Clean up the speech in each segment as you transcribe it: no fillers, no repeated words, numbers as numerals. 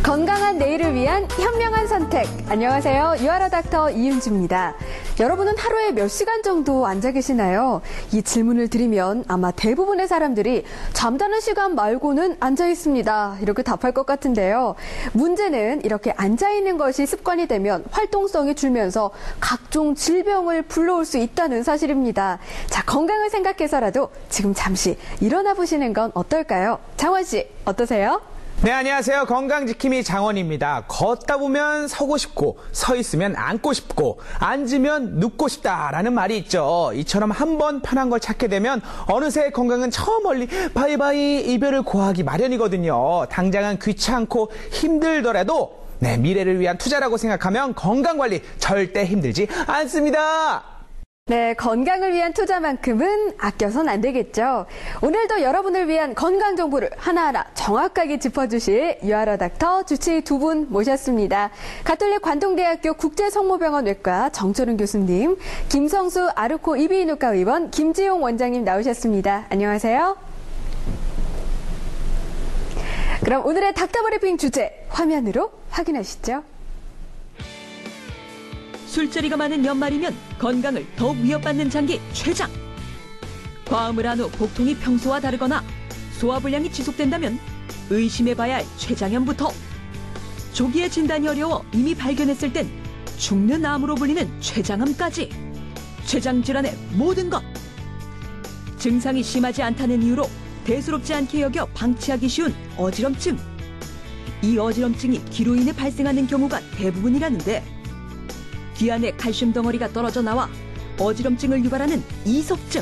건강한 내일을 위한 현명한 선택. 안녕하세요. 유아라 닥터 이은주입니다. 여러분은 하루에 몇 시간 정도 앉아 계시나요? 이 질문을 드리면 아마 대부분의 사람들이 잠자는 시간 말고는 앉아 있습니다. 이렇게 답할 것 같은데요. 문제는 이렇게 앉아 있는 것이 습관이 되면 활동성이 줄면서 각종 질병을 불러올 수 있다는 사실입니다. 자, 건강을 생각해서라도 지금 잠시 일어나 보시는 건 어떨까요? 장원 씨, 어떠세요? 네, 안녕하세요. 건강지킴이 장원입니다. 걷다 보면 서고 싶고, 서 있으면 앉고 싶고, 앉으면 눕고 싶다라는 말이 있죠. 이처럼 한번 편한 걸 찾게 되면 어느새 건강은 저 멀리 바이바이 이별을 고하기 마련이거든요. 당장은 귀찮고 힘들더라도 미래를 위한 투자라고 생각하면 건강관리 절대 힘들지 않습니다. 네, 건강을 위한 투자만큼은 아껴선 안 되겠죠. 오늘도 여러분을 위한 건강 정보를 하나하나 정확하게 짚어주실 유아라 닥터 주치의 두 분 모셨습니다. 가톨릭 관동대학교 국제성모병원 외과 정철은 교수님, 김성수 아르코 이비인후과 의원, 김지용 원장님 나오셨습니다. 안녕하세요. 그럼 오늘의 닥터 브리핑 주제 화면으로 확인하시죠. 술자리가 많은 연말이면 건강을 더욱 위협받는 장기 췌장. 과음을 한 후 복통이 평소와 다르거나 소화불량이 지속된다면 의심해봐야 할 췌장염부터 조기에 진단이 어려워 이미 발견했을 땐 죽는 암으로 불리는 췌장암까지 췌장 질환의 모든 것. 증상이 심하지 않다는 이유로 대수롭지 않게 여겨 방치하기 쉬운 어지럼증. 이 어지럼증이 기로 인해 발생하는 경우가 대부분이라는데 귀 안에 칼슘 덩어리가 떨어져 나와 어지럼증을 유발하는 이석증,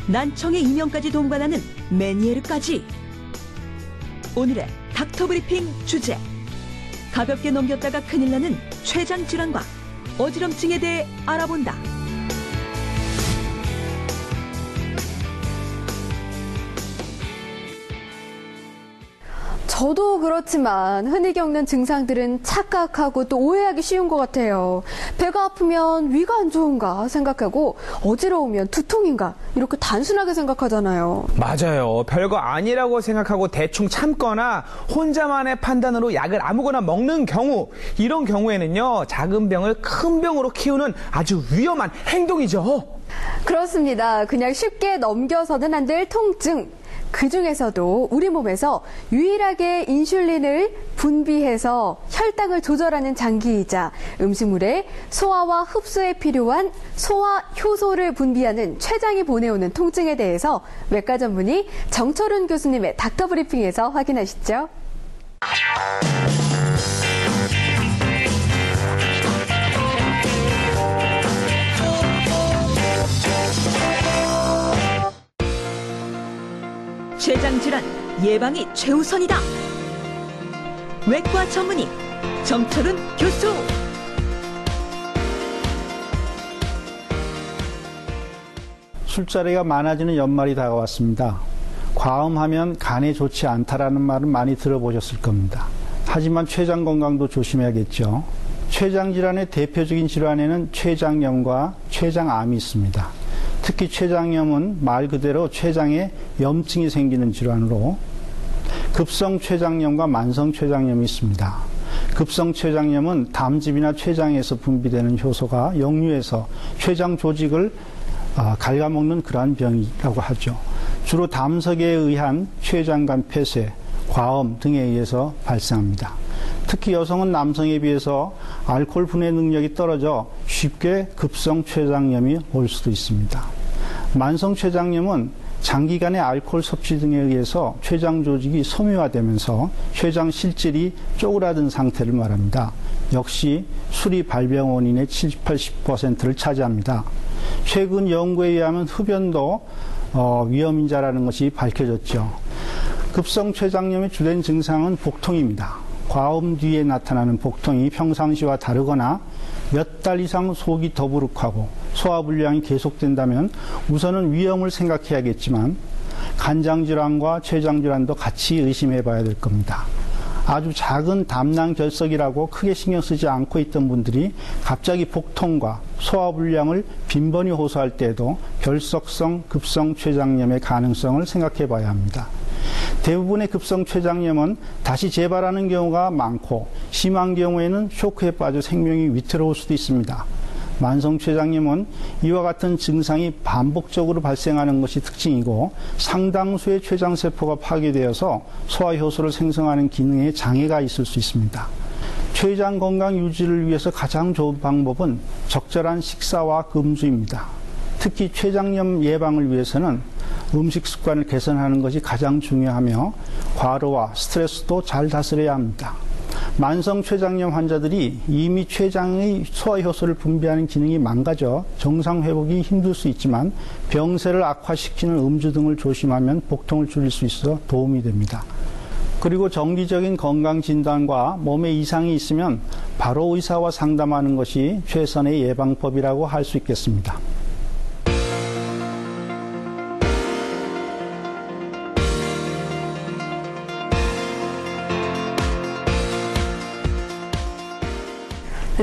난청의 이명까지 동반하는 메니에르까지. 오늘의 닥터 브리핑 주제, 가볍게 넘겼다가 큰일 나는 췌장 질환과 어지럼증에 대해 알아본다. 저도 그렇지만 흔히 겪는 증상들은 착각하고 또 오해하기 쉬운 것 같아요. 배가 아프면 위가 안 좋은가 생각하고 어지러우면 두통인가 이렇게 단순하게 생각하잖아요. 맞아요. 별거 아니라고 생각하고 대충 참거나 혼자만의 판단으로 약을 아무거나 먹는 경우, 이런 경우에는요, 작은 병을 큰 병으로 키우는 아주 위험한 행동이죠. 그렇습니다. 그냥 쉽게 넘겨서는 안 될 통증. 그 중에서도 우리 몸에서 유일하게 인슐린을 분비해서 혈당을 조절하는 장기이자 음식물의 소화와 흡수에 필요한 소화 효소를 분비하는 췌장이 보내오는 통증에 대해서 외과 전문의 정철은 교수님의 닥터 브리핑에서 확인하시죠. 췌장 질환 예방이 최우선이다. 외과 전문의 정철은 교수. 술자리가 많아지는 연말이 다가왔습니다. 과음하면 간에 좋지 않다라는 말은 많이 들어보셨을 겁니다. 하지만 췌장 건강도 조심해야겠죠. 췌장 질환의 대표적인 질환에는 췌장염과 췌장암이 있습니다. 특히 췌장염은 말 그대로 췌장에 염증이 생기는 질환으로 급성 췌장염과 만성 췌장염이 있습니다. 급성 췌장염은 담즙이나 췌장에서 분비되는 효소가 역류해서 췌장 조직을 갉아먹는 그러한 병이라고 하죠. 주로 담석에 의한 췌장간 폐쇄, 과음 등에 의해서 발생합니다. 특히 여성은 남성에 비해서 알코올 분해 능력이 떨어져 쉽게 급성 췌장염이 올 수도 있습니다. 만성 췌장염은 장기간의 알코올 섭취 등에 의해서 췌장 조직이 섬유화되면서 췌장 실질이 쪼그라든 상태를 말합니다. 역시 술이 발병 원인의 70, 80%를 차지합니다. 최근 연구에 의하면 흡연도 위험인자라는 것이 밝혀졌죠. 급성 췌장염의 주된 증상은 복통입니다. 과음 뒤에 나타나는 복통이 평상시와 다르거나 몇 달 이상 속이 더부룩하고 소화불량이 계속된다면 우선은 위험을 생각해야겠지만 간장질환과 췌장질환도 같이 의심해 봐야 될 겁니다. 아주 작은 담낭 결석이라고 크게 신경 쓰지 않고 있던 분들이 갑자기 복통과 소화불량을 빈번히 호소할 때에도 결석성 급성 췌장염의 가능성을 생각해 봐야 합니다. 대부분의 급성 췌장염은 다시 재발하는 경우가 많고 심한 경우에는 쇼크에 빠져 생명이 위태로울 수도 있습니다. 만성 췌장염은 이와 같은 증상이 반복적으로 발생하는 것이 특징이고 상당수의 췌장세포가 파괴되어서 소화효소를 생성하는 기능에 장애가 있을 수 있습니다. 췌장 건강 유지를 위해서 가장 좋은 방법은 적절한 식사와 금주입니다. 특히 췌장염 예방을 위해서는 음식 습관을 개선하는 것이 가장 중요하며 과로와 스트레스도 잘 다스려야 합니다. 만성 췌장염 환자들이 이미 췌장의 소화효소를 분비하는 기능이 망가져 정상 회복이 힘들 수 있지만 병세를 악화시키는 음주 등을 조심하면 복통을 줄일 수 있어 도움이 됩니다. 그리고 정기적인 건강진단과 몸에 이상이 있으면 바로 의사와 상담하는 것이 최선의 예방법이라고 할 수 있겠습니다.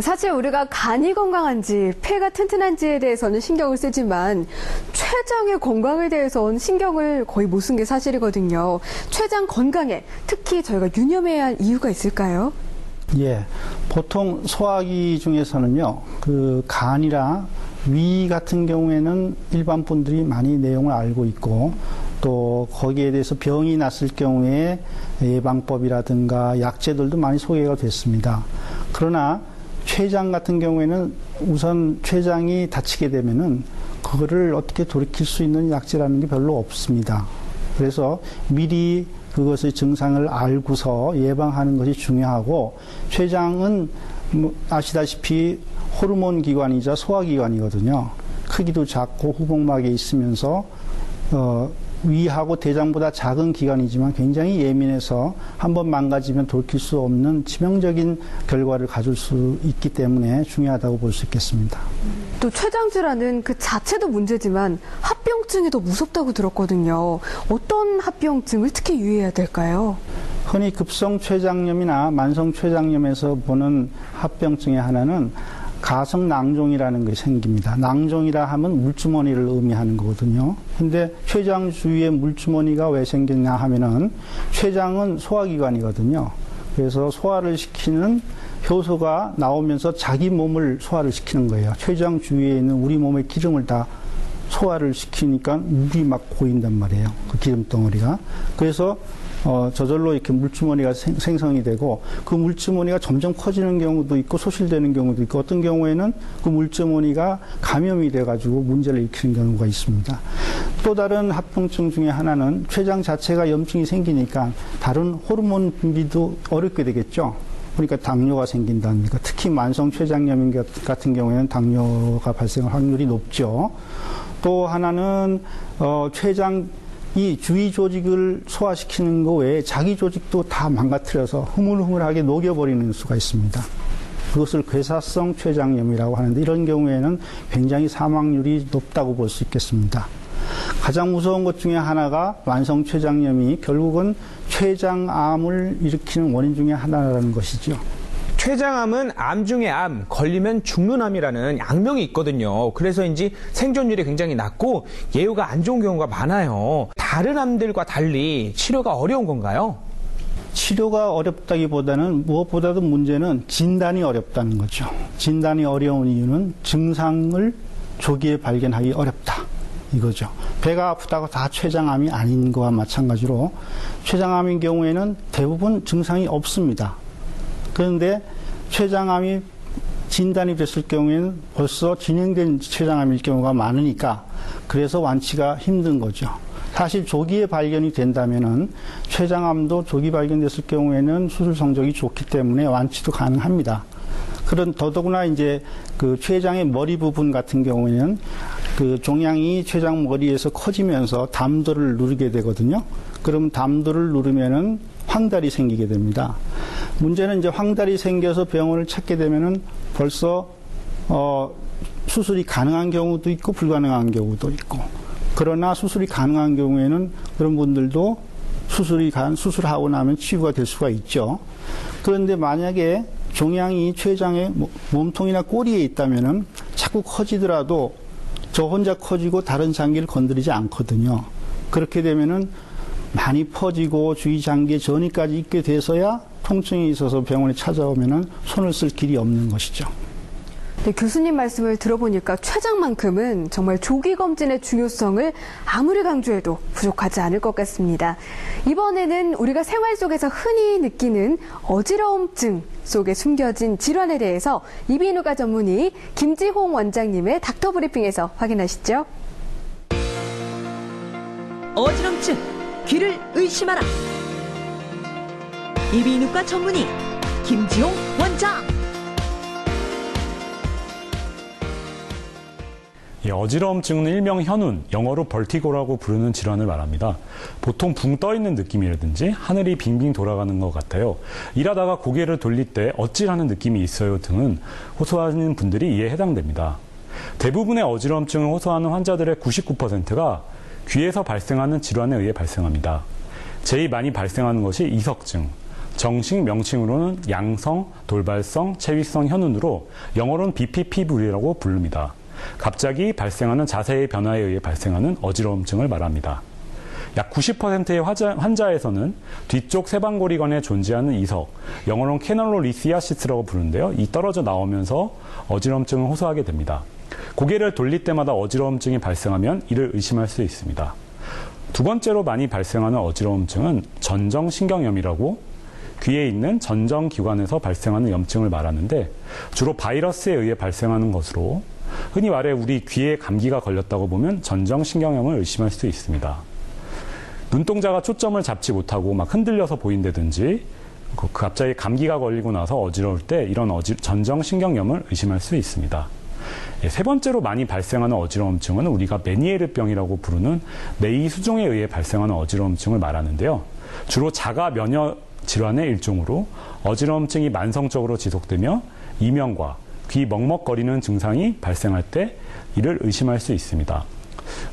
사실 우리가 간이 건강한지 폐가 튼튼한지에 대해서는 신경을 쓰지만 췌장의 건강에 대해서는 신경을 거의 못 쓴 게 사실이거든요. 췌장 건강에 특히 저희가 유념해야 할 이유가 있을까요? 예, 보통 소화기 중에서는요, 간이라 위 같은 경우에는 일반 분들이 많이 내용을 알고 있고 또 거기에 대해서 병이 났을 경우에 예방법이라든가 약제들도 많이 소개가 됐습니다. 그러나 췌장 같은 경우에는 우선 췌장이 다치게 되면은 그거를 어떻게 돌이킬 수 있는 약제라는 게 별로 없습니다. 그래서 미리 그것의 증상을 알고서 예방하는 것이 중요하고 췌장은 아시다시피 호르몬 기관이자 소화기관이거든요. 크기도 작고 후복막에 있으면서 위하고 대장보다 작은 기관이지만 굉장히 예민해서 한번 망가지면 돌이킬 수 없는 치명적인 결과를 가질 수 있기 때문에 중요하다고 볼 수 있겠습니다. 또 췌장 질환은 그 자체도 문제지만 합병증이 더 무섭다고 들었거든요. 어떤 합병증을 특히 유의해야 될까요? 흔히 급성 췌장염이나 만성 췌장염에서 보는 합병증의 하나는 가성 낭종이라는 것이 생깁니다. 낭종이라 하면 물주머니를 의미하는 거거든요. 근데 췌장 주위에 물주머니가 왜 생겼냐 하면은 췌장은 소화기관이거든요. 그래서 소화를 시키는 효소가 나오면서 자기 몸을 소화를 시키는 거예요. 췌장 주위에 있는 우리 몸의 기름을 다 소화를 시키니까 물이 막 고인단 말이에요. 그 기름덩어리가. 그래서 저절로 이렇게 물주머니가 생성이 되고 그 물주머니가 점점 커지는 경우도 있고 소실되는 경우도 있고 어떤 경우에는 그 물주머니가 감염이 돼가지고 문제를 일으키는 경우가 있습니다. 또 다른 합병증 중에 하나는 췌장 자체가 염증이 생기니까 다른 호르몬 분비도 어렵게 되겠죠. 그러니까 당뇨가 생긴다니까 특히 만성 췌장염 같은 경우에는 당뇨가 발생할 확률이 높죠. 또 하나는 췌장 이 주위 조직을 소화시키는 거 외에 자기 조직도 다 망가뜨려서 흐물흐물하게 녹여버리는 수가 있습니다. 그것을 괴사성 췌장염이라고 하는데 이런 경우에는 굉장히 사망률이 높다고 볼 수 있겠습니다. 가장 무서운 것 중에 하나가 만성 췌장염이 결국은 췌장암을 일으키는 원인 중에 하나라는 것이죠. 췌장암은 암 중의 암, 걸리면 죽는 암이라는 악명이 있거든요. 그래서인지 생존율이 굉장히 낮고 예후가 안 좋은 경우가 많아요. 다른 암들과 달리 치료가 어려운 건가요? 치료가 어렵다기보다는 무엇보다도 문제는 진단이 어렵다는 거죠. 진단이 어려운 이유는 증상을 조기에 발견하기 어렵다. 이거죠. 배가 아프다고 다 췌장암이 아닌 거와 마찬가지로 췌장암인 경우에는 대부분 증상이 없습니다. 그런데 췌장암이 진단이 됐을 경우에는 벌써 진행된 췌장암일 경우가 많으니까 그래서 완치가 힘든 거죠. 사실 조기에 발견이 된다면은 췌장암도 조기 발견됐을 경우에는 수술 성적이 좋기 때문에 완치도 가능합니다. 그런 더더구나 이제 그 췌장의 머리 부분 같은 경우에는 그 종양이 췌장 머리에서 커지면서 담도를 누르게 되거든요. 그럼 담도를 누르면은 황달이 생기게 됩니다. 문제는 이제 황달이 생겨서 병원을 찾게 되면은 벌써 수술이 가능한 경우도 있고 불가능한 경우도 있고. 그러나 수술이 가능한 경우에는 그런 분들도 수술하고 나면 치유가 될 수가 있죠. 그런데 만약에 종양이 췌장의 몸통이나 꼬리에 있다면은 자꾸 커지더라도 저 혼자 커지고 다른 장기를 건드리지 않거든요. 그렇게 되면은 많이 퍼지고 주의 장기에 전이까지 있게 돼서야 통증이 있어서 병원에 찾아오면은 손을 쓸 길이 없는 것이죠. 네, 교수님 말씀을 들어보니까 췌장만큼은 정말 조기 검진의 중요성을 아무리 강조해도 부족하지 않을 것 같습니다. 이번에는 우리가 생활 속에서 흔히 느끼는 어지러움증 속에 숨겨진 질환에 대해서 이비인후과 전문의 김지홍 원장님의 닥터 브리핑에서 확인하시죠. 어지럼증, 귀를 의심하라. 이비인후과 전문의 김지홍 원장. 어지러움증은 일명 현운, 영어로 벌티고라고 부르는 질환을 말합니다. 보통 붕 떠있는 느낌이라든지 하늘이 빙빙 돌아가는 것 같아요. 일하다가 고개를 돌릴 때 어찌라는 느낌이 있어요 등은 호소하는 분들이 이에 해당됩니다. 대부분의 어지러움증을 호소하는 환자들의 99%가 귀에서 발생하는 질환에 의해 발생합니다. 제일 많이 발생하는 것이 이석증, 정식 명칭으로는 양성, 돌발성, 체위성 현운으로 영어로는 BPPV라고 부릅니다. 갑자기 발생하는 자세의 변화에 의해 발생하는 어지러움증을 말합니다. 약 90%의 환자에서는 뒤쪽 세방고리관에 존재하는 이석, 영어로는 캐널로리시아시스라고 부르는데요. 이 떨어져 나오면서 어지러움증을 호소하게 됩니다. 고개를 돌릴 때마다 어지러움증이 발생하면 이를 의심할 수 있습니다. 두 번째로 많이 발생하는 어지러움증은 전정신경염이라고 귀에 있는 전정기관에서 발생하는 염증을 말하는데 주로 바이러스에 의해 발생하는 것으로 흔히 말해 우리 귀에 감기가 걸렸다고 보면 전정신경염을 의심할 수 있습니다. 눈동자가 초점을 잡지 못하고 막 흔들려서 보인다든지 갑자기 감기가 걸리고 나서 어지러울 때 이런 전정신경염을 의심할 수 있습니다. 세 번째로 많이 발생하는 어지러움증은 우리가 메니에르병이라고 부르는 뇌의 수종에 의해 발생하는 어지러움증을 말하는데요. 주로 자가 면역 질환의 일종으로 어지러움증이 만성적으로 지속되며 이명과 귀 먹먹거리는 증상이 발생할 때 이를 의심할 수 있습니다.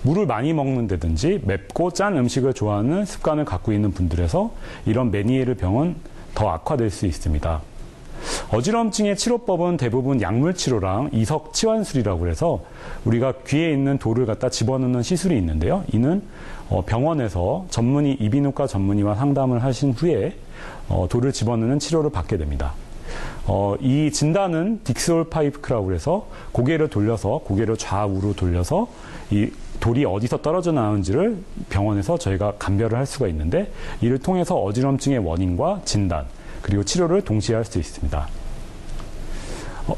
물을 많이 먹는다든지 맵고 짠 음식을 좋아하는 습관을 갖고 있는 분들에서 이런 메니에르 병은 더 악화될 수 있습니다. 어지러움증의 치료법은 대부분 약물 치료랑 이석 치환술이라고 해서 우리가 귀에 있는 돌을 갖다 집어넣는 시술이 있는데요. 이는 병원에서 이비인후과 전문의와 상담을 하신 후에 돌을 집어넣는 치료를 받게 됩니다. 이 진단은 딕스올 파이크라고 해서 고개를 좌우로 돌려서 이 돌이 어디서 떨어져 나오는지를 병원에서 저희가 감별을 할 수가 있는데 이를 통해서 어지러움증의 원인과 진단 그리고 치료를 동시에 할 수 있습니다.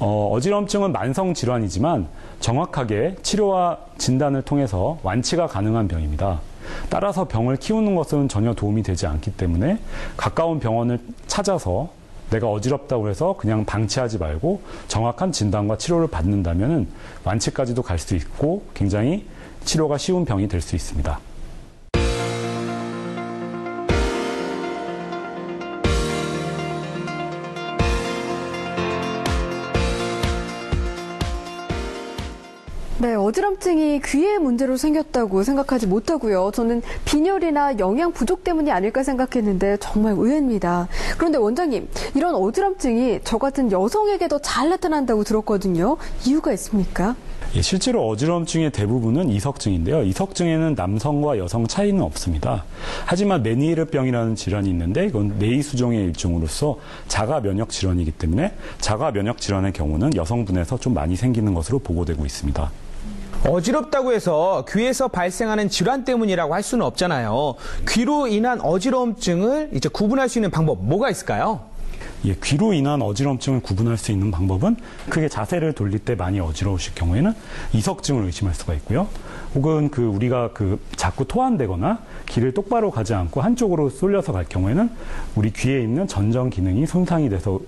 어지러움증은 만성 질환이지만 정확하게 치료와 진단을 통해서 완치가 가능한 병입니다. 따라서 병을 키우는 것은 전혀 도움이 되지 않기 때문에 가까운 병원을 찾아서 내가 어지럽다고 해서 그냥 방치하지 말고 정확한 진단과 치료를 받는다면 완치까지도 갈 수 있고 굉장히 치료가 쉬운 병이 될 수 있습니다. 네, 어지럼증이 귀에 문제로 생겼다고 생각하지 못하고요. 저는 빈혈이나 영양 부족 때문이 아닐까 생각했는데 정말 의외입니다. 그런데 원장님, 이런 어지럼증이 저 같은 여성에게도 잘 나타난다고 들었거든요. 이유가 있습니까? 실제로 어지러움증의 대부분은 이석증인데요. 이석증에는 남성과 여성 차이는 없습니다. 하지만 메니에르병이라는 질환이 있는데 이건 뇌의 수종의 일종으로서 자가 면역 질환이기 때문에 자가 면역 질환의 경우는 여성분에서 좀 많이 생기는 것으로 보고되고 있습니다. 어지럽다고 해서 귀에서 발생하는 질환 때문이라고 할 수는 없잖아요. 귀로 인한 어지러움증을 이제 구분할 수 있는 방법 뭐가 있을까요? 귀로 인한 어지러움증을 구분할 수 있는 방법은 크게 자세를 돌릴 때 많이 어지러우실 경우에는 이석증을 의심할 수가 있고요. 혹은 우리가 자꾸 토한대거나 귀를 똑바로 가지 않고 한쪽으로 쏠려서 갈 경우에는 우리 귀에 있는 전정 기능이 손상이 돼서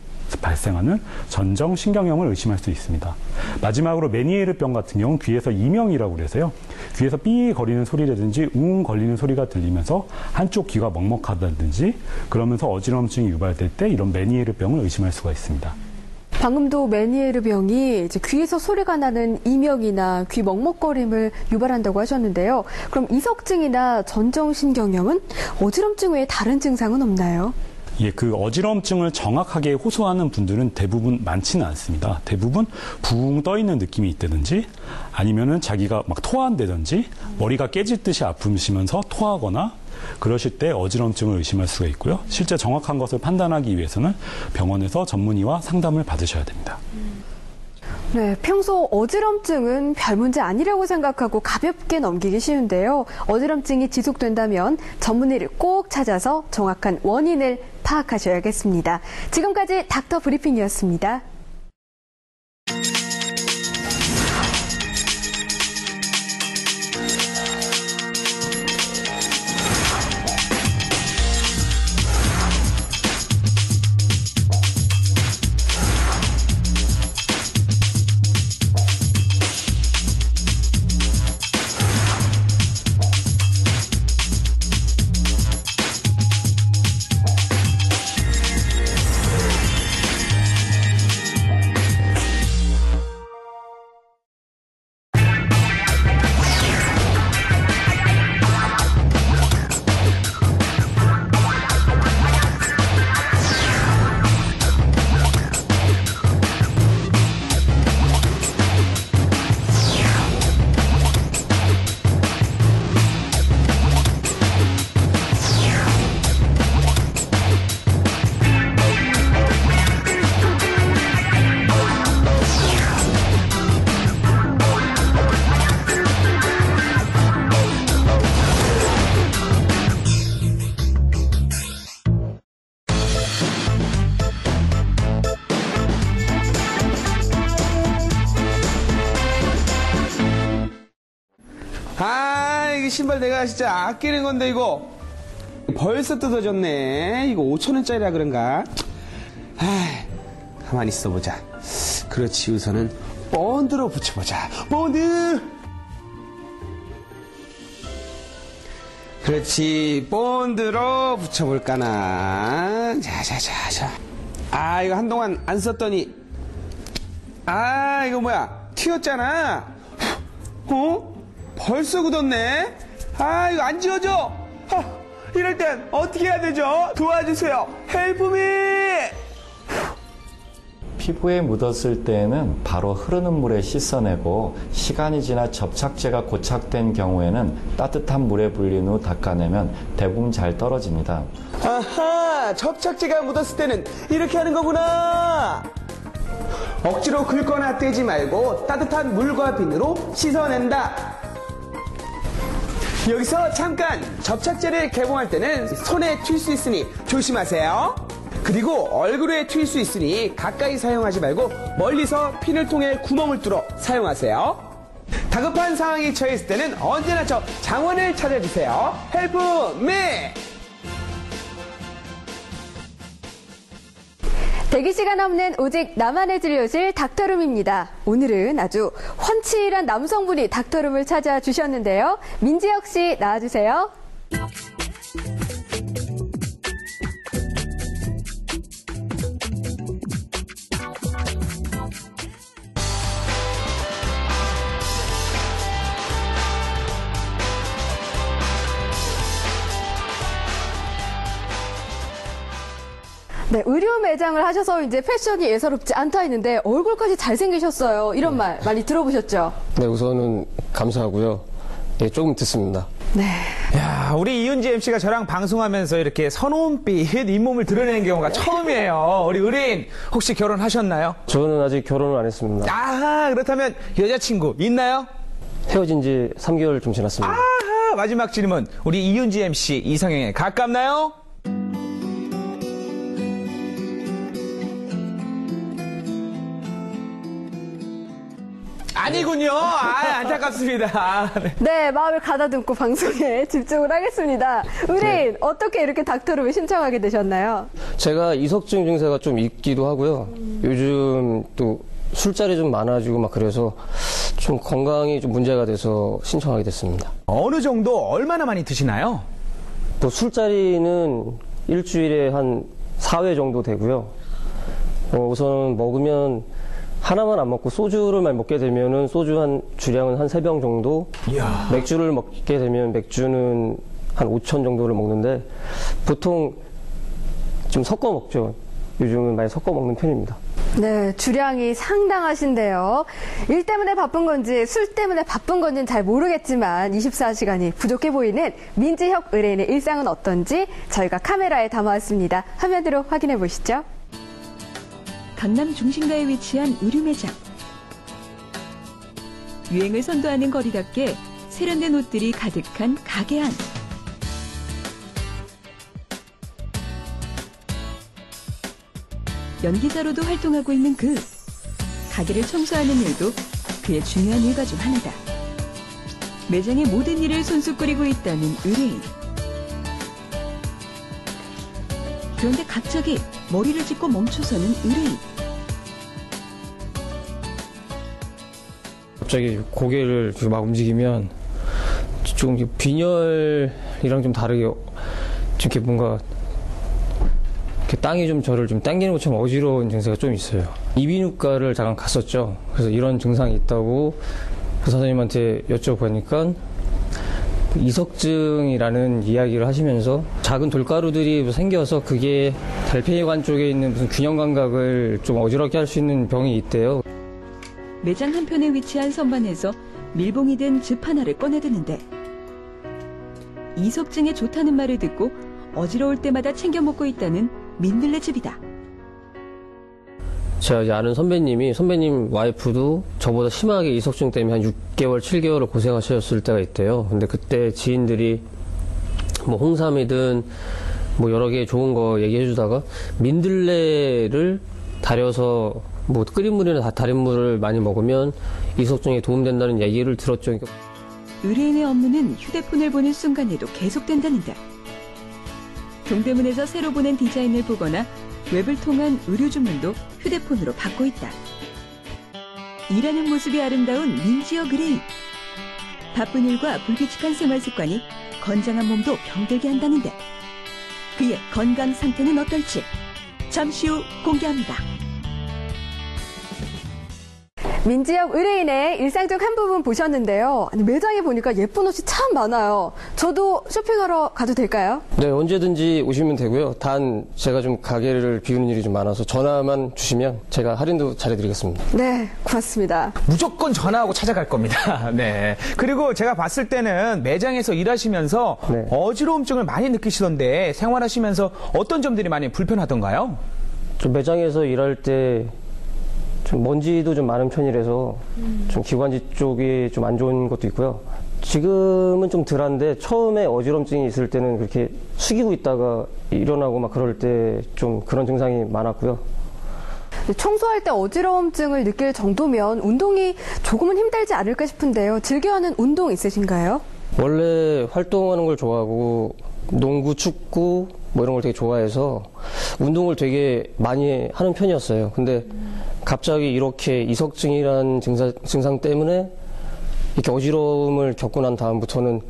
발생하는 전정신경염을 의심할 수 있습니다. 마지막으로 메니에르병 같은 경우는 귀에서 이명이라고 그래서요. 귀에서 삐 거리는 소리라든지 웅 걸리는 소리가 들리면서 한쪽 귀가 먹먹하다든지 그러면서 어지러움증이 유발될 때 이런 메니에르병을 의심할 수가 있습니다. 방금도 메니에르병이 이제 귀에서 소리가 나는 이명이나 귀 먹먹거림을 유발한다고 하셨는데요. 그럼 이석증이나 전정신경염은 어지럼증 외에 다른 증상은 없나요? 어지러움증을 정확하게 호소하는 분들은 대부분 많지는 않습니다. 대부분 붕 떠있는 느낌이 있다든지 아니면은 자기가 막 토한다든지 머리가 깨질 듯이 아프시면서 토하거나 그러실 때 어지럼증을 의심할 수가 있고요. 실제 정확한 것을 판단하기 위해서는 병원에서 전문의와 상담을 받으셔야 됩니다. 네, 평소 어지럼증은 별 문제 아니라고 생각하고 가볍게 넘기기 쉬운데요. 어지럼증이 지속된다면 전문의를 꼭 찾아서 정확한 원인을 파악하셔야겠습니다. 지금까지 닥터 브리핑이었습니다. 이 신발 내가 진짜 아끼는 건데 이거 벌써 뜯어졌네. 이거 5,000원짜리라 그런가? 가만히 있어보자. 그렇지, 우선은 본드로 붙여보자. 본드! 그렇지, 본드로 붙여볼까나. 자. 이거 한동안 안 썼더니 이거 뭐야, 튀었잖아. 벌써 굳었네. 이거 안 지워져. 이럴 땐 어떻게 해야 되죠? 도와주세요. 헬프미. 피부에 묻었을 때에는 바로 흐르는 물에 씻어내고, 시간이 지나 접착제가 고착된 경우에는 따뜻한 물에 불린 후 닦아내면 대부분 잘 떨어집니다. 접착제가 묻었을 때는 이렇게 하는 거구나. 억지로 긁거나 떼지 말고 따뜻한 물과 비누로 씻어낸다. 여기서 잠깐, 접착제를 개봉할 때는 손에 튈 수 있으니 조심하세요. 그리고 얼굴에 튈 수 있으니 가까이 사용하지 말고 멀리서 핀을 통해 구멍을 뚫어 사용하세요. 다급한 상황이 처했을 때는 언제나 저 장원을 찾아주세요. 헬프 미! 대기 시간 없는 오직 나만의 진료실 닥터룸입니다. 오늘은 아주 훤칠한 남성분이 닥터룸을 찾아주셨는데요. 민지혁 씨 나와주세요. 네, 의류 매장을 하셔서 이제 패션이 예사롭지 않다 했는데 얼굴까지 잘생기셨어요. 이런 말 많이 들어보셨죠? 네, 우선은 감사하고요. 예, 조금 듣습니다. 네. 야, 우리 이윤지 MC가 저랑 방송하면서 이렇게 선홍빛 잇몸을 드러내는 경우가 처음이에요. 우리 의뢰인 혹시 결혼하셨나요? 저는 아직 결혼을 안 했습니다. 그렇다면 여자친구 있나요? 헤어진 지 3개월 좀 지났습니다. 마지막 질문. 우리 이윤지 MC 이상형에 가깝나요? 아니군요. 안타깝습니다. 네, 마음을 가다듬고 방송에 집중을 하겠습니다. 의뢰인, 어떻게 이렇게 닥터룸을 신청하게 되셨나요? 제가 이석증 증세가 좀 있기도 하고요. 요즘 또 술자리 좀 많아지고 막 그래서 좀 건강이 좀 문제가 돼서 신청하게 됐습니다. 어느 정도 얼마나 많이 드시나요? 또 술자리는 일주일에 한 4회 정도 되고요. 우선 먹으면 하나만 안 먹고 소주를만 먹게 되면은 소주 한 주량은 한 3병 정도. 이야. 맥주를 먹게 되면 맥주는 한 5천 정도를 먹는데 보통 좀 섞어 먹죠. 요즘은 많이 섞어 먹는 편입니다. 네, 주량이 상당하신데요. 일 때문에 바쁜 건지 술 때문에 바쁜 건지는 잘 모르겠지만 24시간이 부족해 보이는 민지혁 의뢰인의 일상은 어떤지 저희가 카메라에 담아왔습니다. 화면으로 확인해 보시죠. 강남 중심가에 위치한 의류 매장. 유행을 선도하는 거리답게 세련된 옷들이 가득한 가게 안. 연기자로도 활동하고 있는 그. 가게를 청소하는 일도 그의 중요한 일과 중 하나다. 매장의 모든 일을 손수 꾸리고 있다는 의뢰인. 그런데 갑자기 머리를 짚고 멈춰서는 의뢰인. 갑자기 고개를 막 움직이면 좀 빈혈이랑 좀 다르게 이렇게 뭔가 이렇게 땅이 좀 저를 좀 당기는 것처럼 어지러운 증세가 좀 있어요. 이비인후과를 잠깐 갔었죠. 그래서 이런 증상이 있다고 그 선생님한테 여쭤보니까 이석증이라는 이야기를 하시면서 작은 돌가루들이 생겨서 그게 달팽이관 쪽에 있는 무슨 균형 감각을 좀 어지럽게 할 수 있는 병이 있대요. 매장 한편에 위치한 선반에서 밀봉이 된 즙 하나를 꺼내드는데 이석증에 좋다는 말을 듣고 어지러울 때마다 챙겨 먹고 있다는 민들레즙이다. 제가 이제 아는 선배님 와이프도 저보다 심하게 이석증 때문에 한 6개월, 7개월을 고생하셨을 때가 있대요. 근데 그때 지인들이 뭐 홍삼이든 뭐 여러 개 좋은 거 얘기해 주다가 민들레를 달여서 뭐 끓인 물이나 다른 물을 많이 먹으면 이석증에 도움된다는 얘기를 들었죠. 의뢰인의 업무는 휴대폰을 보는 순간에도 계속된다는데 동대문에서 새로 보낸 디자인을 보거나 웹을 통한 의류 주문도 휴대폰으로 받고 있다. 일하는 모습이 아름다운 민지혁 의뢰인. 바쁜 일과 불규칙한 생활 습관이 건장한 몸도 병들게 한다는데 그의 건강 상태는 어떨지 잠시 후 공개합니다. 민지혁 의뢰인의 일상 중 한 부분 보셨는데요. 아니, 매장에 보니까 예쁜 옷이 참 많아요. 저도 쇼핑하러 가도 될까요? 네, 언제든지 오시면 되고요. 단 제가 좀 가게를 비우는 일이 좀 많아서 전화만 주시면 제가 할인도 잘해드리겠습니다. 네, 고맙습니다. 무조건 전화하고 찾아갈 겁니다. 네. 그리고 제가 봤을 때는 매장에서 일하시면서 네. 어지러움증을 많이 느끼시던데 생활하시면서 어떤 점들이 많이 불편하던가요? 좀 매장에서 일할 때 좀 먼지도 좀 많은 편이라서 좀 기관지 쪽이 좀 안 좋은 것도 있고요. 지금은 좀 덜한데 처음에 어지럼증이 있을 때는 그렇게 숙이고 있다가 일어나고 막 그럴 때 좀 그런 증상이 많았고요. 청소할 때 어지러움증을 느낄 정도면 운동이 조금은 힘들지 않을까 싶은데요. 즐겨하는 운동 있으신가요? 원래 활동하는 걸 좋아하고 농구, 축구 뭐 이런 걸 되게 좋아해서 운동을 되게 많이 하는 편이었어요. 근데 갑자기 이렇게 이석증이라는 증상 때문에 이렇게 어지러움을 겪고 난 다음부터는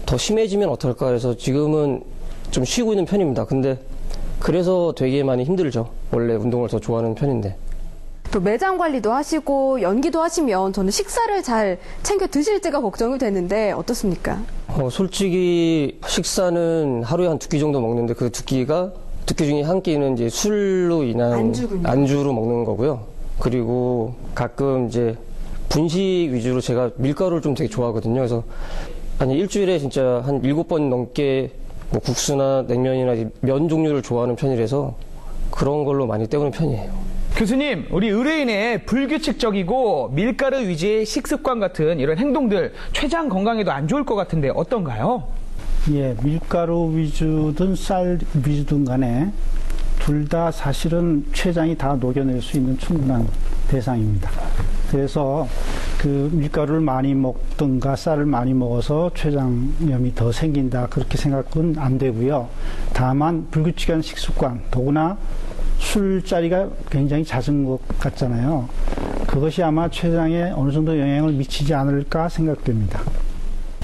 더 심해지면 어떨까 해서 지금은 좀 쉬고 있는 편입니다. 근데 그래서 되게 많이 힘들죠. 원래 운동을 더 좋아하는 편인데. 또 매장 관리도 하시고 연기도 하시면 저는 식사를 잘 챙겨 드실지가 걱정이 되는데 어떻습니까? 솔직히 식사는 하루에 한 2끼 정도 먹는데 그 2끼 중에 한 끼는 이제 술로 인한 안주로 먹는 거고요. 그리고 가끔 이제 분식 위주로 제가 밀가루를 좀 되게 좋아하거든요. 그래서 아니 일주일에 진짜 한 7번 넘게 뭐 국수나 냉면이나 면 종류를 좋아하는 편이라서 그런 걸로 많이 때우는 편이에요. 교수님, 우리 의뢰인의 불규칙적이고 밀가루 위주의 식습관 같은 이런 행동들 췌장 건강에도 안 좋을 것 같은데 어떤가요? 예, 밀가루 위주든 쌀 위주든 간에 둘 다 사실은 췌장이 다 녹여낼 수 있는 충분한 대상입니다. 그래서 그 밀가루를 많이 먹든가 쌀을 많이 먹어서 췌장염이 더 생긴다 그렇게 생각은 안 되고요. 다만 불규칙한 식습관, 더구나 술자리가 굉장히 잦은 것 같잖아요. 그것이 아마 췌장에 어느 정도 영향을 미치지 않을까 생각됩니다.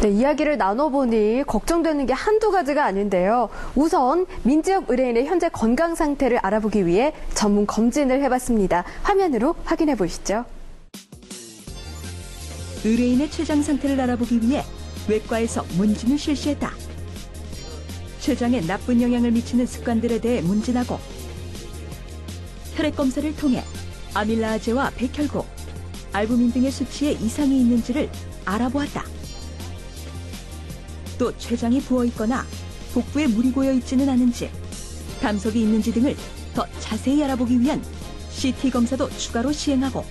네, 이야기를 나눠보니 걱정되는 게 한두 가지가 아닌데요. 우선 민지혁 의뢰인의 현재 건강 상태를 알아보기 위해 전문 검진을 해봤습니다. 화면으로 확인해 보시죠. 의뢰인의 췌장 상태를 알아보기 위해 외과에서 문진을 실시했다. 췌장에 나쁜 영향을 미치는 습관들에 대해 문진하고 혈액 검사를 통해 아밀라아제와 백혈구, 알부민 등의 수치에 이상이 있는지를 알아보았다. 또 췌장이 부어있거나 복부에 물이 고여있지는 않은지, 담석이 있는지 등을 더 자세히 알아보기 위한 CT 검사도 추가로 시행하고,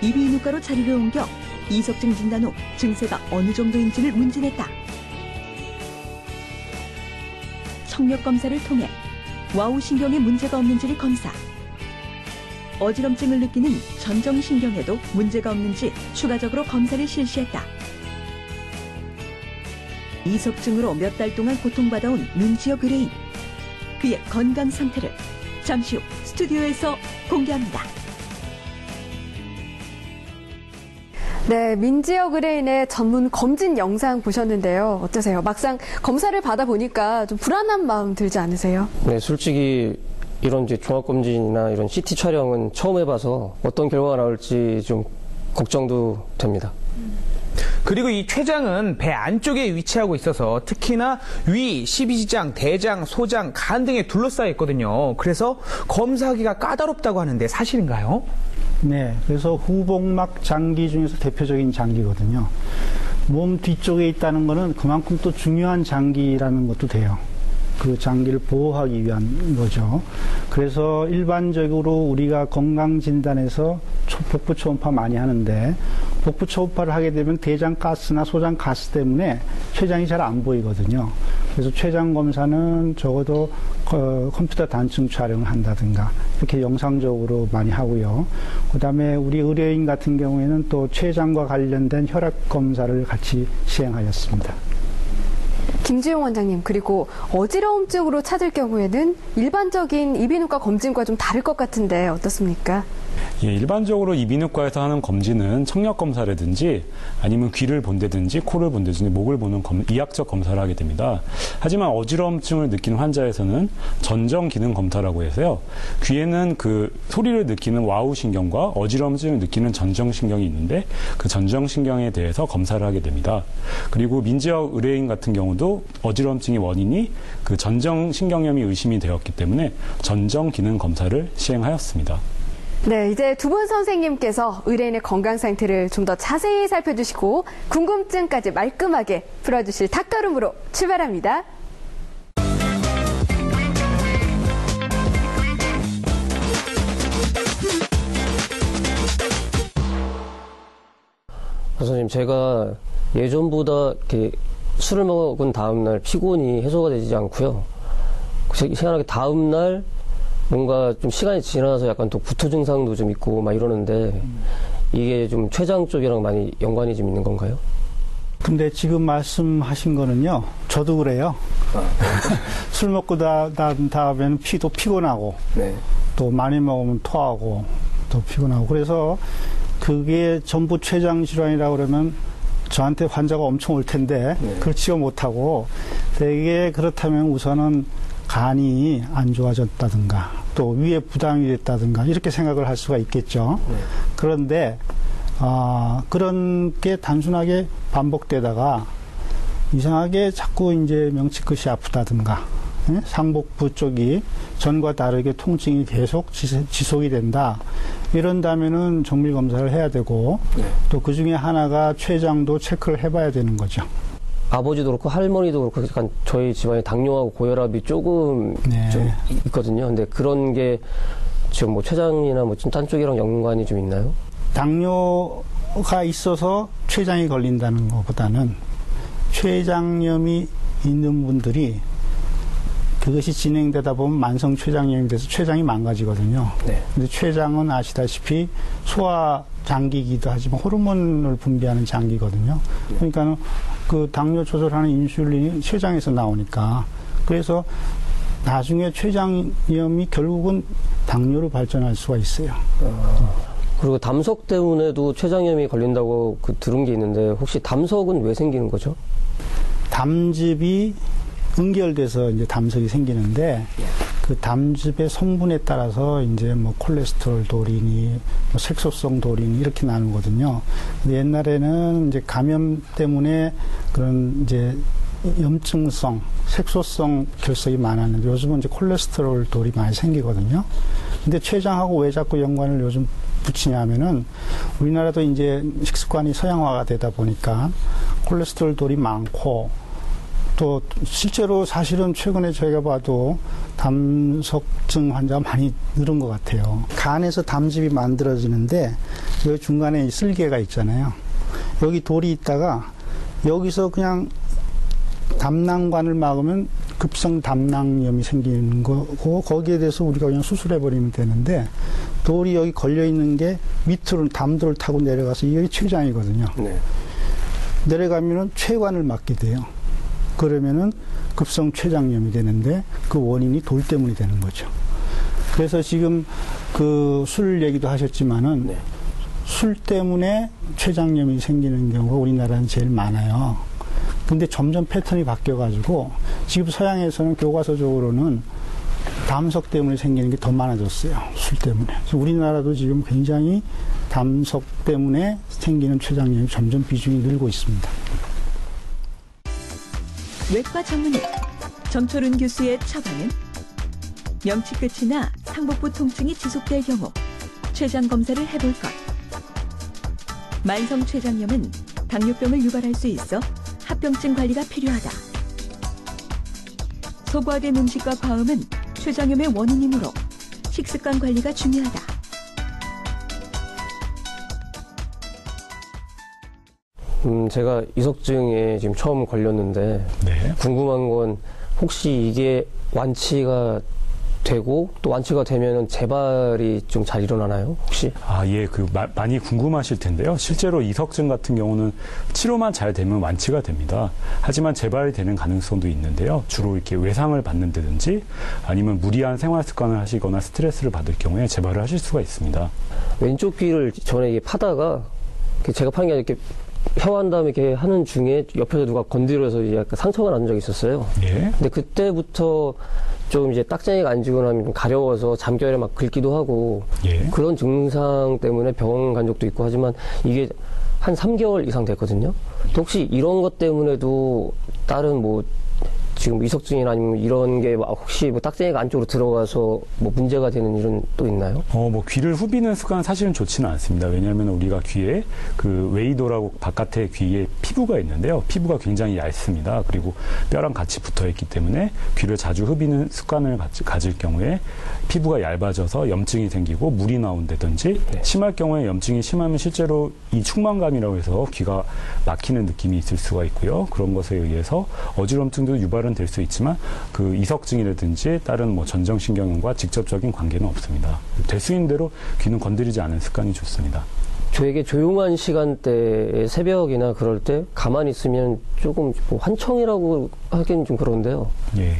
이비인후과로 자리를 옮겨 이석증 진단 후 증세가 어느 정도인지를 문진했다. 청력 검사를 통해 와우신경에 문제가 없는지를 검사, 어지럼증을 느끼는 전정신경에도 문제가 없는지 추가적으로 검사를 실시했다. 이석증으로 몇 달 동안 고통받아온 민지혁 의뢰인, 그의 건강 상태를 잠시 후 스튜디오에서 공개합니다. 네, 민지혁 의뢰인의 전문 검진 영상 보셨는데요. 어떠세요? 막상 검사를 받아보니까 좀 불안한 마음 들지 않으세요? 네, 솔직히 이런 이제 종합검진이나 이런 CT 촬영은 처음 해봐서 어떤 결과가 나올지 좀 걱정도 됩니다. 그리고 이 췌장은 배 안쪽에 위치하고 있어서 특히나 위, 십이지장, 대장, 소장, 간 등에 둘러싸여 있거든요. 그래서 검사하기가 까다롭다고 하는데 사실인가요? 네, 그래서 후복막 장기 중에서 대표적인 장기거든요. 몸 뒤쪽에 있다는 것은 그만큼 또 중요한 장기라는 것도 돼요. 그 장기를 보호하기 위한 거죠. 그래서 일반적으로 우리가 건강진단에서 복부 초음파 많이 하는데, 복부 초음파를 하게 되면 대장 가스나 소장 가스 때문에 췌장이 잘 안 보이거든요. 그래서 췌장 검사는 적어도 컴퓨터 단층 촬영을 한다든가 이렇게 영상적으로 많이 하고요. 그다음에 우리 의료인 같은 경우에는 또 췌장과 관련된 혈압 검사를 같이 시행하였습니다. 김주용 원장님, 그리고 어지러움증으로 찾을 경우에는 일반적인 이비인후과 검진과 좀 다를 것 같은데 어떻습니까? 예, 일반적으로 이비인후과에서 하는 검진은 청력 검사라든지 아니면 귀를 본다든지 코를 본다든지 목을 보는 이학적 검사를 하게 됩니다. 하지만 어지러움증을 느끼는 환자에서는 전정 기능 검사라고 해서요. 귀에는 그 소리를 느끼는 와우 신경과 어지러움증을 느끼는 전정 신경이 있는데 그 전정 신경에 대해서 검사를 하게 됩니다. 그리고 민지혁 의뢰인 같은 경우도 어지러움증의 원인이 그 전정 신경염이 의심이 되었기 때문에 전정 기능 검사를 시행하였습니다. 네, 이제 두 분 선생님께서 의뢰인의 건강 상태를 좀 더 자세히 살펴주시고 궁금증까지 말끔하게 풀어주실 닥터룸으로 출발합니다. 선생님, 제가 예전보다 이렇게 술을 먹은 다음날 피곤이 해소가 되지 않고요. 희한하게 다음날 뭔가 좀 시간이 지나서 약간 또 구토 증상도 좀 있고 막 이러는데 이게 좀 췌장 쪽이랑 많이 연관이 좀 있는 건가요? 근데 지금 말씀하신 거는요, 저도 그래요. 술 먹고 난 다음에는 피도 피곤하고, 네. 또 많이 먹으면 토하고, 또 피곤하고. 그래서 그게 전부 췌장 질환이라고 그러면 저한테 환자가 엄청 올 텐데, 네. 그렇지가 못하고, 되게 그렇다면 우선은 간이 안 좋아졌다든가, 또 위에 부담이 됐다든가, 이렇게 생각을 할 수가 있겠죠. 네. 그런데, 그런 게 단순하게 반복되다가 이상하게 자꾸 이제 명치끝이 아프다든가, 상복부 쪽이 전과 다르게 통증이 계속 지속이 된다. 이런다면은 정밀 검사를 해야 되고, 네. 또 그 중에 하나가 췌장도 체크를 해봐야 되는 거죠. 아버지도 그렇고 할머니도 그렇고 약간 저희 집안에 당뇨하고 고혈압이 조금 네. 좀 있거든요. 근데 그런 게 지금 뭐 췌장이나 뭐 딴 쪽이랑 연관이 좀 있나요? 당뇨가 있어서 췌장이 걸린다는 것보다는 췌장염이 있는 분들이 그것이 진행되다 보면 만성 췌장염이 돼서 췌장이 망가지거든요. 네. 근데 췌장은 아시다시피 소화 장기이기도 하지만 호르몬을 분비하는 장기거든요. 그러니까 그 당뇨 조절하는 인슐린이 췌장에서 나오니까, 그래서 나중에 췌장염이 결국은 당뇨로 발전할 수가 있어요. 그리고 담석 때문에도 췌장염이 걸린다고 들은 게 있는데 혹시 담석은 왜 생기는 거죠? 담즙이 응결돼서 이제 담석이 생기는데, 그 담즙의 성분에 따라서 이제 뭐 콜레스테롤 도리니, 뭐 색소성 도리니 이렇게 나누거든요. 근데 옛날에는 이제 감염 때문에 그런 이제 염증성, 색소성 결석이 많았는데 요즘은 이제 콜레스테롤 돌이 많이 생기거든요. 근데 췌장하고 왜 자꾸 연관을 요즘 붙이냐 하면은 우리나라도 이제 식습관이 서양화가 되다 보니까 콜레스테롤 돌이 많고 또 실제로 사실은 최근에 저희가 봐도 담석증 환자가 많이 늘은 것 같아요. 간에서 담즙이 만들어지는데 여기 중간에 쓸개가 있잖아요. 여기 돌이 있다가 여기서 그냥 담낭관을 막으면 급성 담낭염이 생기는 거고 거기에 대해서 우리가 그냥 수술해버리면 되는데 돌이 여기 걸려있는 게 밑으로 담돌을 타고 내려가서 이게 췌장이거든요. 네. 내려가면은 췌관을 막게 돼요. 그러면은 급성 췌장염이 되는데 그 원인이 돌 때문이 되는 거죠. 그래서 지금 그 술 얘기도 하셨지만은 네. 술 때문에 췌장염이 생기는 경우가 우리나라는 제일 많아요. 근데 점점 패턴이 바뀌어가지고 지금 서양에서는 교과서적으로는 담석 때문에 생기는 게 더 많아졌어요. 술 때문에. 그래서 우리나라도 지금 굉장히 담석 때문에 생기는 췌장염이 점점 비중이 늘고 있습니다. 외과 전문의 정철훈 교수의 처방은 명치 끝이나 상복부 통증이 지속될 경우 췌장 검사를 해볼 것. 만성 췌장염은 당뇨병을 유발할 수 있어 합병증 관리가 필요하다. 소과된 음식과 과음은 췌장염의 원인이므로 식습관 관리가 중요하다. 제가 이석증에 지금 처음 걸렸는데 네. 궁금한 건 혹시 이게 완치가 되고 또 완치가 되면은 재발이 좀 잘 일어나나요? 혹시? 예, 많이 궁금하실 텐데요. 실제로 이석증 같은 경우는 치료만 잘 되면 완치가 됩니다. 하지만 재발이 되는 가능성도 있는데요. 주로 이렇게 외상을 받는다든지 아니면 무리한 생활 습관을 하시거나 스트레스를 받을 경우에 재발을 하실 수가 있습니다. 왼쪽 귀를 전에 이게 파다가 제가 파는 게 이렇게 혀한 다음에 이렇게 하는 중에 옆에서 누가 건드려서 약간 상처가 난 적이 있었어요. 예. 근데 그때부터 좀 이제 딱쟁이가 안 지고 나면 좀 가려워서 잠결에 막 긁기도 하고 예. 그런 증상 때문에 병원 간 적도 있고 하지만 이게 한 3개월 이상 됐거든요. 혹시 이런 것 때문에도 다른 뭐 지금 이석증이나 아니면 이런 게 혹시 뭐 딱쟁이가 안쪽으로 들어가서 뭐 문제가 되는 일은 또 있나요? 뭐 귀를 후비는 습관은 사실은 좋지는 않습니다. 왜냐하면 우리가 귀에 그 웨이도라고 바깥에 귀에 피부가 있는데요. 피부가 굉장히 얇습니다. 그리고 뼈랑 같이 붙어 있기 때문에 귀를 자주 후비는 습관을 가질 경우에 피부가 얇아져서 염증이 생기고 물이 나온다든지 심할 경우에 염증이 심하면 실제로 이 충만감이라고 해서 귀가 막히는 느낌이 있을 수가 있고요. 그런 것에 의해서 어지럼증도 유발은 될 수 있지만 그 이석증이라든지 다른 뭐 전정신경염과 직접적인 관계는 없습니다. 될 수 있는 대로 귀는 건드리지 않는 습관이 좋습니다. 저에게 조용한 시간대에 새벽이나 그럴 때 가만히 있으면 조금 뭐 환청이라고 하기는 좀 그런데요. 예.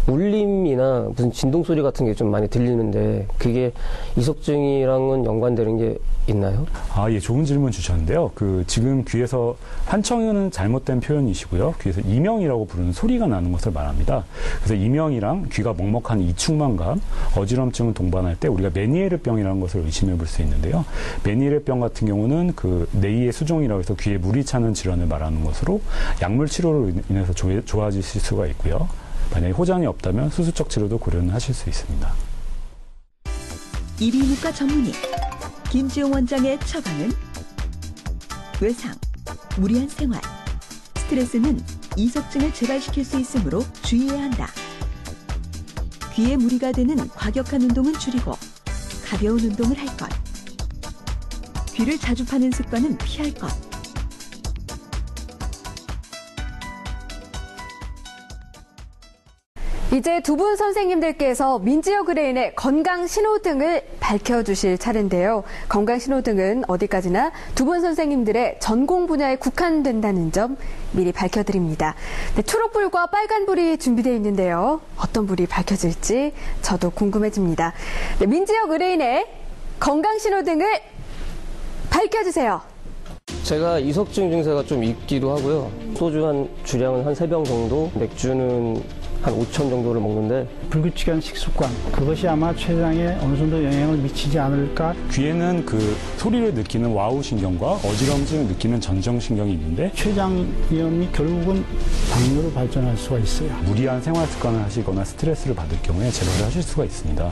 울림이나 무슨 진동 소리 같은 게 좀 많이 들리는데 그게 이석증이랑은 연관되는 게 있나요? 예, 좋은 질문 주셨는데요. 지금 귀에서 환청은 잘못된 표현이시고요. 귀에서 이명이라고 부르는 소리가 나는 것을 말합니다. 그래서 이명이랑 귀가 먹먹한 이충만감, 어지럼증을 동반할 때 우리가 메니에르병이라는 것을 의심해 볼 수 있는데요. 메니에르병 같은 경우는 그 뇌의 수종이라고 해서 귀에 물이 차는 질환을 말하는 것으로 약물 치료로 인해서 좋아지실 수가 있고요. 만약에 호전이 없다면 수술적 치료도 고려는 하실 수 있습니다. 이비인후과 전문의 김지용 원장의 처방은 외상, 무리한 생활, 스트레스는 이석증을 재발시킬 수 있으므로 주의해야 한다. 귀에 무리가 되는 과격한 운동은 줄이고 가벼운 운동을 할 것. 귀를 자주 파는 습관은 피할 것. 이제 두 분 선생님들께서 민지어 의뢰인의 건강 신호등을 밝혀주실 차례인데요. 건강 신호등은 어디까지나 두 분 선생님들의 전공 분야에 국한된다는 점 미리 밝혀드립니다. 네, 초록불과 빨간불이 준비되어 있는데요. 어떤 불이 밝혀질지 저도 궁금해집니다. 네, 민지어 의뢰인의 건강 신호등을 밝혀주세요. 제가 이석증 증세가 좀 있기도 하고요. 소주 한 주량은 한 3병 정도, 맥주는 한 5천 정도를 먹는데 불규칙한 식습관, 그것이 아마 췌장에 어느 정도 영향을 미치지 않을까. 귀에는 그 소리를 느끼는 와우 신경과 어지럼증을 느끼는 전정 신경이 있는데 췌장염이 결국은 당뇨로 발전할 수가 있어요. 무리한 생활 습관을 하시거나 스트레스를 받을 경우에 재발을 하실 수가 있습니다.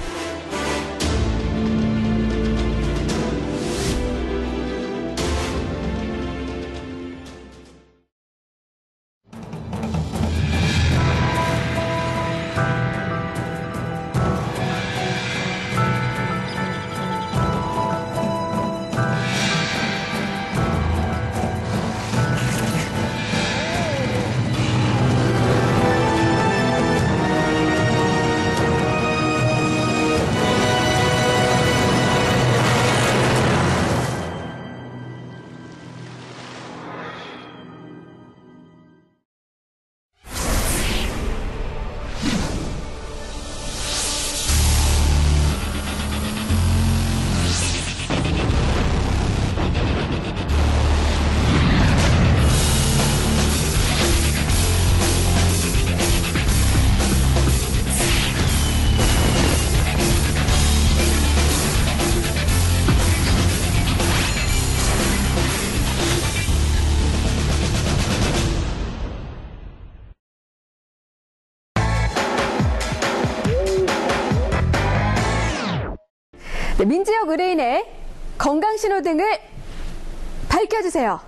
네, 민지역 의뢰인의 건강신호등을 밝혀주세요.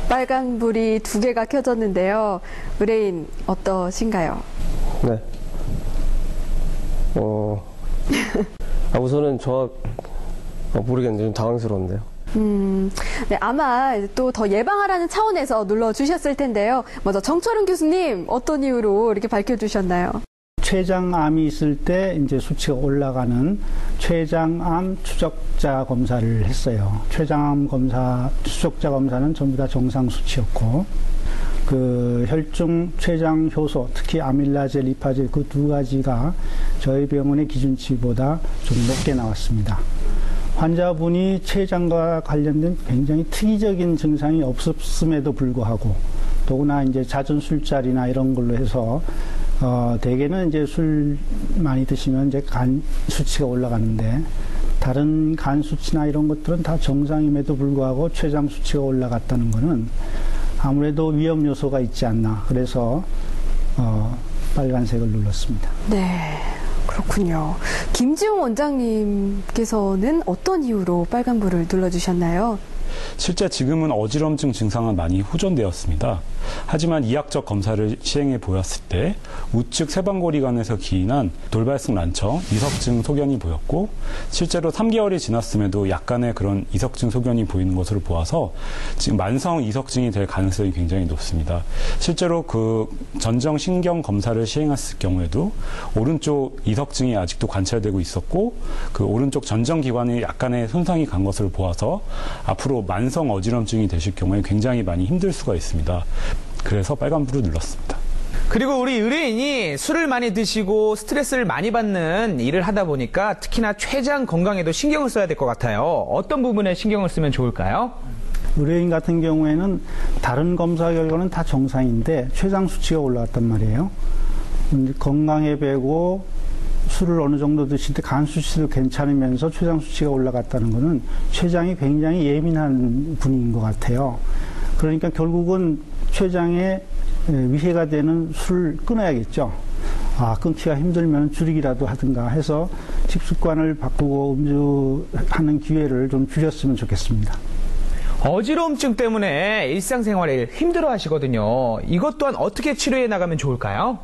빨간불이 2개가 켜졌는데요. 의뢰인 어떠신가요? 네. 우선은 모르겠는데 좀 당황스러운데요. 네, 아마 또 더 예방하라는 차원에서 눌러주셨을 텐데요. 먼저 정철은 교수님, 어떤 이유로 이렇게 밝혀주셨나요? 췌장암이 있을 때 이제 수치가 올라가는 췌장암 추적자 검사를 했어요. 췌장암 검사, 추적자 검사는 전부 다 정상 수치였고, 그 혈중 췌장 효소, 특히 아밀라제, 리파제 그 2가지가 저희 병원의 기준치보다 좀 높게 나왔습니다. 환자분이 췌장과 관련된 굉장히 특이적인 증상이 없었음에도 불구하고, 더구나 이제 잦은 술자리나 이런 걸로 해서 대개는 이제 술 많이 드시면 이제 간 수치가 올라가는데, 다른 간 수치나 이런 것들은 다 정상임에도 불구하고 췌장 수치가 올라갔다는 것은 아무래도 위험 요소가 있지 않나. 그래서 빨간색을 눌렀습니다. 네, 그렇군요. 김지용 원장님께서는 어떤 이유로 빨간불을 눌러주셨나요? 실제 지금은 어지럼증 증상은 많이 호전되었습니다. 하지만 이학적 검사를 시행해 보였을 때 우측 세방고리관에서 기인한 돌발성 난청, 이석증 소견이 보였고, 실제로 3개월이 지났음에도 약간의 그런 이석증 소견이 보이는 것으로 보아서 지금 만성 이석증이 될 가능성이 굉장히 높습니다. 실제로 그 전정 신경 검사를 시행했을 경우에도 오른쪽 이석증이 아직도 관찰되고 있었고, 그 오른쪽 전정 기관에 약간의 손상이 간 것을 보아서 앞으로 만성 어지럼증이 되실 경우에 굉장히 많이 힘들 수가 있습니다. 그래서 빨간불을 눌렀습니다. 그리고 우리 의뢰인이 술을 많이 드시고 스트레스를 많이 받는 일을 하다 보니까 특히나 췌장 건강에도 신경을 써야 될 것 같아요. 어떤 부분에 신경을 쓰면 좋을까요? 의뢰인 같은 경우에는 다른 검사 결과는 다 정상인데 췌장 수치가 올라갔단 말이에요. 건강해 배고 술을 어느 정도 드실 때 간 수치도 괜찮으면서 췌장 수치가 올라갔다는 것은 췌장이 굉장히 예민한 분인 것 같아요. 그러니까 결국은 췌장에 위해가 되는 술을 끊어야겠죠. 끊기가 힘들면 줄이기라도 하든가 해서 식습관을 바꾸고 음주하는 기회를 좀 줄였으면 좋겠습니다. 어지러움증 때문에 일상생활을 힘들어 하시거든요. 이것 또한 어떻게 치료해 나가면 좋을까요?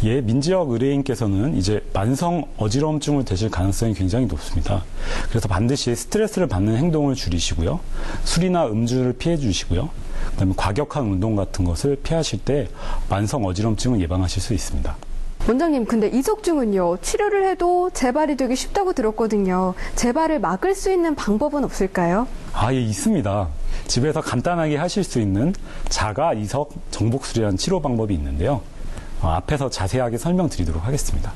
예, 민지역 의뢰인께서는 이제 만성 어지러움증을 되실 가능성이 굉장히 높습니다. 그래서 반드시 스트레스를 받는 행동을 줄이시고요. 술이나 음주를 피해 주시고요. 그다음에 과격한 운동 같은 것을 피하실 때 만성 어지러움증을 예방하실 수 있습니다. 원장님, 근데 이석증은요, 치료를 해도 재발이 되기 쉽다고 들었거든요. 재발을 막을 수 있는 방법은 없을까요? 예, 있습니다. 집에서 간단하게 하실 수 있는 자가 이석 정복술이라는 치료 방법이 있는데요. 앞에서 자세하게 설명드리도록 하겠습니다.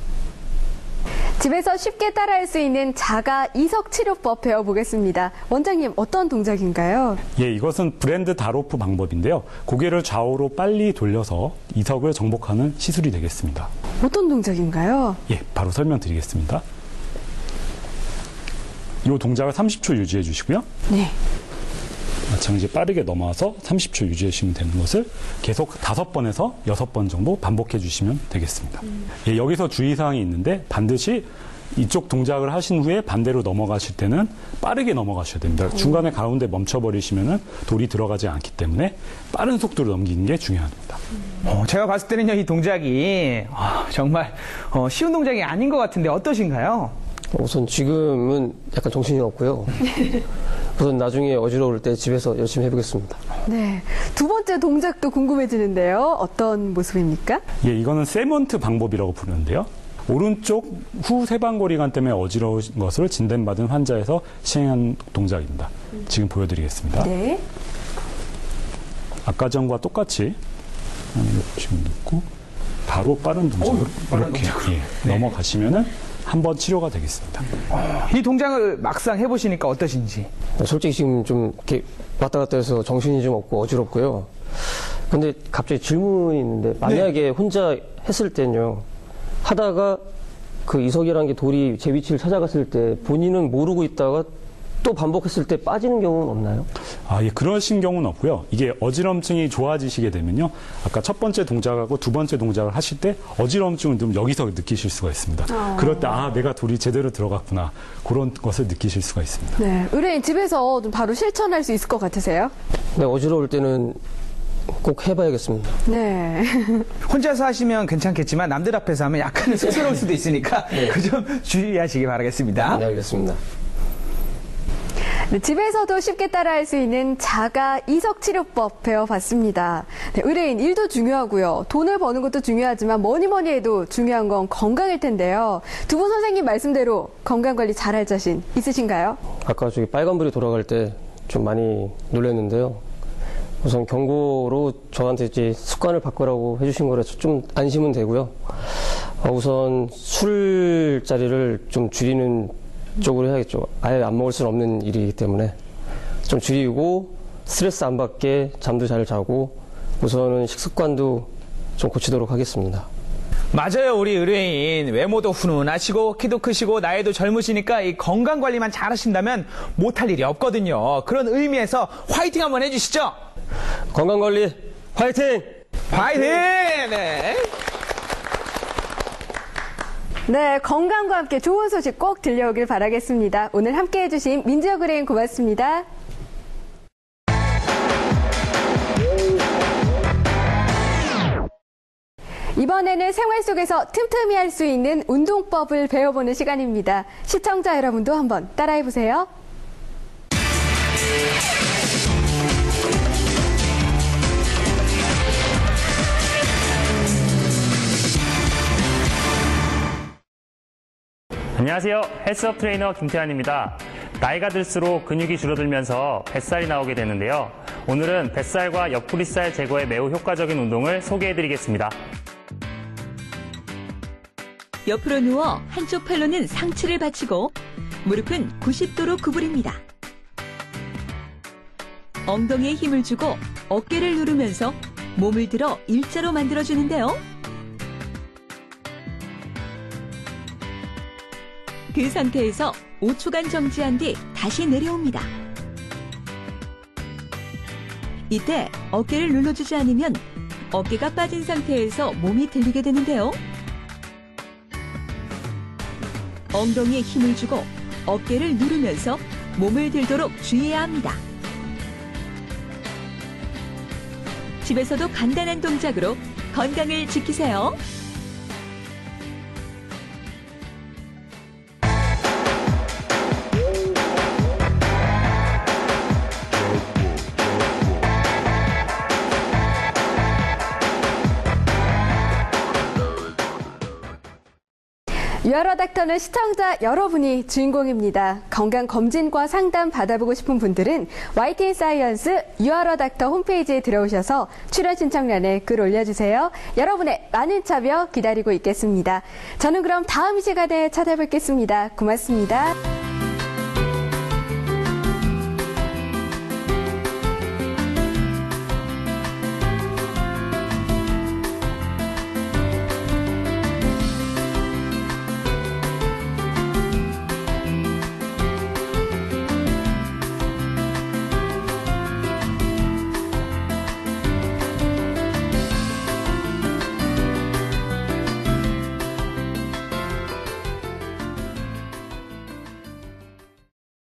집에서 쉽게 따라할 수 있는 자가 이석 치료법 배워보겠습니다. 원장님, 어떤 동작인가요? 예, 이것은 브랜드 다로프 방법인데요. 고개를 좌우로 빨리 돌려서 이석을 정복하는 시술이 되겠습니다. 어떤 동작인가요? 예, 바로 설명드리겠습니다. 이 동작을 30초 유지해 주시고요. 네. 마찬가지 빠르게 넘어와서 30초 유지해 주시면 되는 것을 계속 5번에서 6번 정도 반복해 주시면 되겠습니다. 예, 여기서 주의사항이 있는데 반드시 이쪽 동작을 하신 후에 반대로 넘어가실 때는 빠르게 넘어가셔야 됩니다. 중간에 가운데 멈춰버리시면 돌이 들어가지 않기 때문에 빠른 속도로 넘기는 게 중요합니다. 제가 봤을 때는요, 이 동작이 정말 쉬운 동작이 아닌 것 같은데 어떠신가요? 우선 지금은 약간 정신이 없고요. 우선 나중에 어지러울 때 집에서 열심히 해보겠습니다. 네. 두 번째 동작도 궁금해지는데요. 어떤 모습입니까? 예, 이거는 세먼트 방법이라고 부르는데요. 오른쪽 후 세방거리관 때문에 어지러운 것을 진단받은 환자에서 시행한 동작입니다. 지금 보여드리겠습니다. 네. 아까 전과 똑같이 지금 놓고 바로 빠른 동작으로 이렇게 넘어가시면은 한 번 치료가 되겠습니다. 이 동작을 막상 해보시니까 어떠신지? 솔직히 지금 좀 이렇게 왔다 갔다 해서 정신이 좀 없고 어지럽고요. 근데 갑자기 질문이 있는데 만약에 혼자 했을 때는요. 하다가 그 이석이라는 게 돌이 제 위치를 찾아갔을 때 본인은 모르고 있다가 또 반복했을 때 빠지는 경우는 없나요? 예, 그러신 경우는 없고요. 이게 어지럼증이 좋아지시게 되면요. 아까 첫 번째 동작하고 두 번째 동작을 하실 때 어지럼증을 좀 여기서 느끼실 수가 있습니다. 그럴 때 내가 돌이 제대로 들어갔구나. 그런 것을 느끼실 수가 있습니다. 네. 의뢰인 집에서 좀 바로 실천할 수 있을 것 같으세요? 네, 어지러울 때는 꼭 해봐야겠습니다. 네. 혼자서 하시면 괜찮겠지만 남들 앞에서 하면 약간은 쑥스러울 수도 있으니까 그 점 주의하시기 바라겠습니다. 네, 알겠습니다. 네, 집에서도 쉽게 따라할 수 있는 자가 이석 치료법 배워봤습니다. 네, 의뢰인 일도 중요하고요. 돈을 버는 것도 중요하지만 뭐니 해도 중요한 건 건강일 텐데요. 두 분 선생님 말씀대로 건강관리 잘할 자신 있으신가요? 아까 저기 빨간불이 돌아갈 때 좀 많이 놀랐는데요. 우선 경고로 저한테 이제 습관을 바꾸라고 해주신 거라서 좀 안심은 되고요. 우선 술자리를 좀 줄이는 쪽으로 해야겠죠. 아예 안 먹을 수는 없는 일이기 때문에 좀 줄이고 스트레스 안 받게 잠도 잘 자고 우선은 식습관도 좀 고치도록 하겠습니다. 맞아요, 우리 의뢰인. 외모도 훈훈하시고 키도 크시고 나이도 젊으시니까 이 건강 관리만 잘하신다면 못할 일이 없거든요. 그런 의미에서 화이팅 한번 해주시죠. 건강관리 화이팅! 화이팅! 네. 네, 건강과 함께 좋은 소식 꼭 들려오길 바라겠습니다. 오늘 함께 해주신 민지혁 의뢰인 고맙습니다. 이번에는 생활 속에서 틈틈이 할 수 있는 운동법을 배워보는 시간입니다. 시청자 여러분도 한번 따라해보세요. 안녕하세요. 헬스업 트레이너 김태환입니다. 나이가 들수록 근육이 줄어들면서 뱃살이 나오게 되는데요. 오늘은 뱃살과 옆구리살 제거에 매우 효과적인 운동을 소개해드리겠습니다. 옆으로 누워 한쪽 팔로는 상체를 받치고 무릎은 90도로 구부립니다. 엉덩이에 힘을 주고 어깨를 누르면서 몸을 들어 일자로 만들어주는데요. 그 상태에서 5초간 정지한 뒤 다시 내려옵니다. 이때 어깨를 눌러주지 않으면 어깨가 빠진 상태에서 몸이 들리게 되는데요. 엉덩이에 힘을 주고 어깨를 누르면서 몸을 들도록 주의해야 합니다. 집에서도 간단한 동작으로 건강을 지키세요. 유아라 닥터는 시청자 여러분이 주인공입니다. 건강검진과 상담 받아보고 싶은 분들은 YTN 사이언스 유아라 닥터 홈페이지에 들어오셔서 출연 신청란에 글 올려주세요. 여러분의 많은 참여 기다리고 있겠습니다. 저는 그럼 다음 시간에 찾아뵙겠습니다. 고맙습니다.